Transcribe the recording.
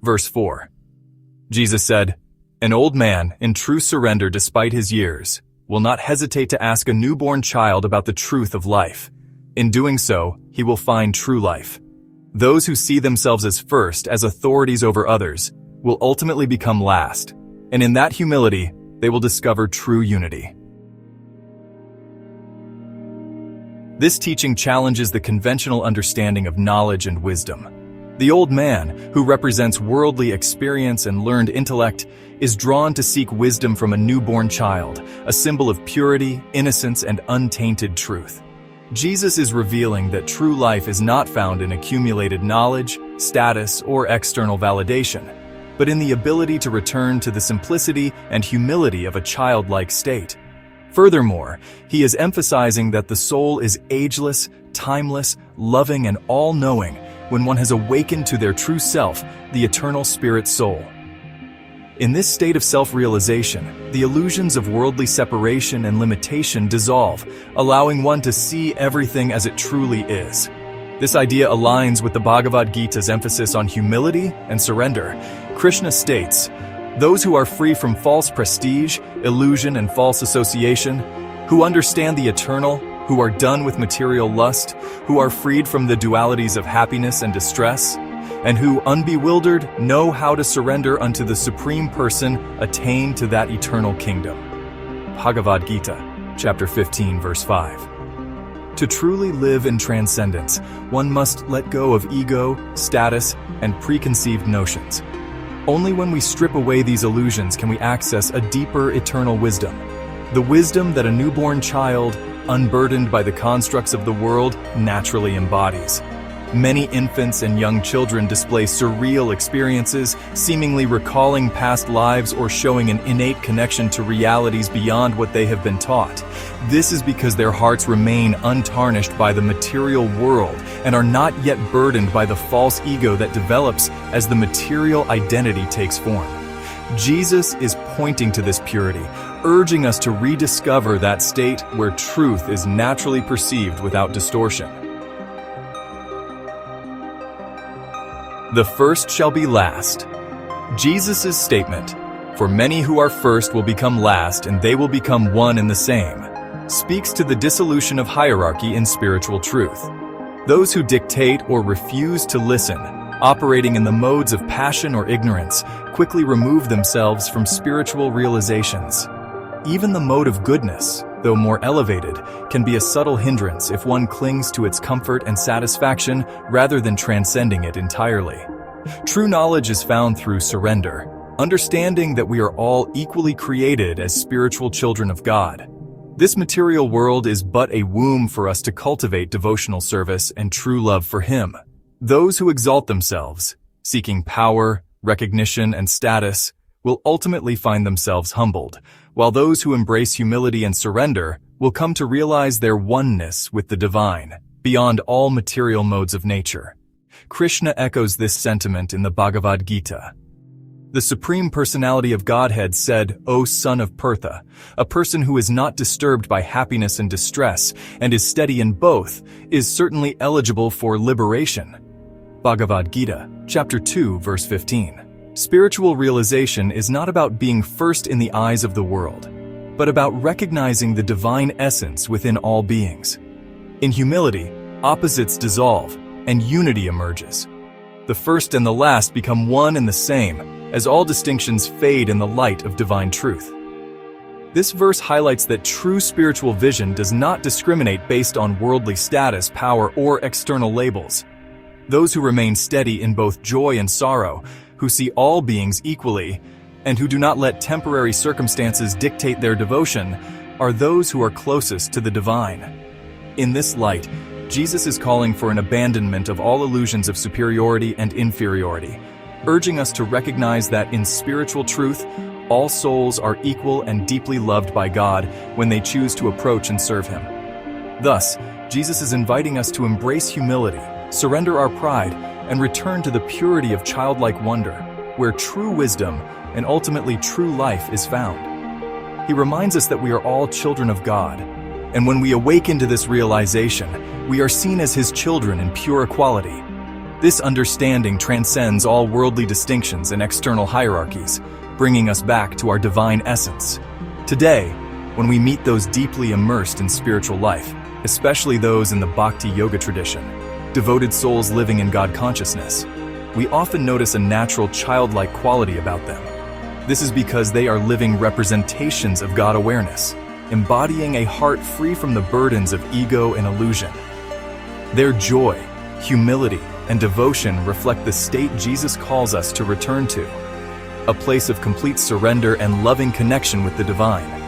verse 4. Jesus said, "An old man, in true surrender despite his years, will not hesitate to ask a newborn child about the truth of life. In doing so, he will find true life." Those who see themselves as first, as authorities over others, will ultimately become last, and in that humility, they will discover true unity. This teaching challenges the conventional understanding of knowledge and wisdom. The old man, who represents worldly experience and learned intellect, is drawn to seek wisdom from a newborn child, a symbol of purity, innocence, and untainted truth. Jesus is revealing that true life is not found in accumulated knowledge, status, or external validation, but in the ability to return to the simplicity and humility of a childlike state. Furthermore, he is emphasizing that the soul is ageless, timeless, loving, and all-knowing when one has awakened to their true self, the eternal spirit soul. In this state of self-realization, the illusions of worldly separation and limitation dissolve, allowing one to see everything as it truly is. This idea aligns with the Bhagavad Gita's emphasis on humility and surrender. Krishna states, "Those who are free from false prestige, illusion, and false association, who understand the eternal, who are done with material lust, who are freed from the dualities of happiness and distress, and who, unbewildered, know how to surrender unto the Supreme Person, attain to that eternal kingdom." Bhagavad Gita, chapter 15, verse 5. To truly live in transcendence, one must let go of ego, status, and preconceived notions. Only when we strip away these illusions can we access a deeper eternal wisdom. The wisdom that a newborn child, unburdened by the constructs of the world, naturally embodies. Many infants and young children display surreal experiences, seemingly recalling past lives or showing an innate connection to realities beyond what they have been taught. This is because their hearts remain untarnished by the material world and are not yet burdened by the false ego that develops as the material identity takes form. Jesus is pointing to this purity, urging us to rediscover that state where truth is naturally perceived without distortion. The first shall be last. Jesus' statement, "For many who are first will become last, and they will become one and the same," speaks to the dissolution of hierarchy in spiritual truth. Those who dictate or refuse to listen, operating in the modes of passion or ignorance, quickly remove themselves from spiritual realizations. Even the mode of goodness, though more elevated, can be a subtle hindrance if one clings to its comfort and satisfaction rather than transcending it entirely. True knowledge is found through surrender, understanding that we are all equally created as spiritual children of God. This material world is but a womb for us to cultivate devotional service and true love for Him. Those who exalt themselves, seeking power, recognition, and status, will ultimately find themselves humbled, while those who embrace humility and surrender will come to realize their oneness with the divine, beyond all material modes of nature. Krishna echoes this sentiment in the Bhagavad Gita. The Supreme Personality of Godhead said, "O son of Pertha, a person who is not disturbed by happiness and distress, and is steady in both, is certainly eligible for liberation." Bhagavad Gita, chapter 2, verse 15. Spiritual realization is not about being first in the eyes of the world, but about recognizing the divine essence within all beings. In humility, opposites dissolve, and unity emerges. The first and the last become one and the same, as all distinctions fade in the light of divine truth. This verse highlights that true spiritual vision does not discriminate based on worldly status, power, or external labels. Those who remain steady in both joy and sorrow, who see all beings equally, and who do not let temporary circumstances dictate their devotion, are those who are closest to the divine. In this light, Jesus is calling for an abandonment of all illusions of superiority and inferiority, urging us to recognize that in spiritual truth, all souls are equal and deeply loved by God when they choose to approach and serve Him. Thus, Jesus is inviting us to embrace humility, surrender our pride, and return to the purity of childlike wonder, where true wisdom and ultimately true life is found. He reminds us that we are all children of God, and when we awaken to this realization, we are seen as His children in pure equality. This understanding transcends all worldly distinctions and external hierarchies, bringing us back to our divine essence. Today, when we meet those deeply immersed in spiritual life, especially those in the Bhakti yoga tradition, devoted souls living in God consciousness, we often notice a natural childlike quality about them. This is because they are living representations of God awareness, embodying a heart free from the burdens of ego and illusion. Their joy, humility, and devotion reflect the state Jesus calls us to return to, a place of complete surrender and loving connection with the divine.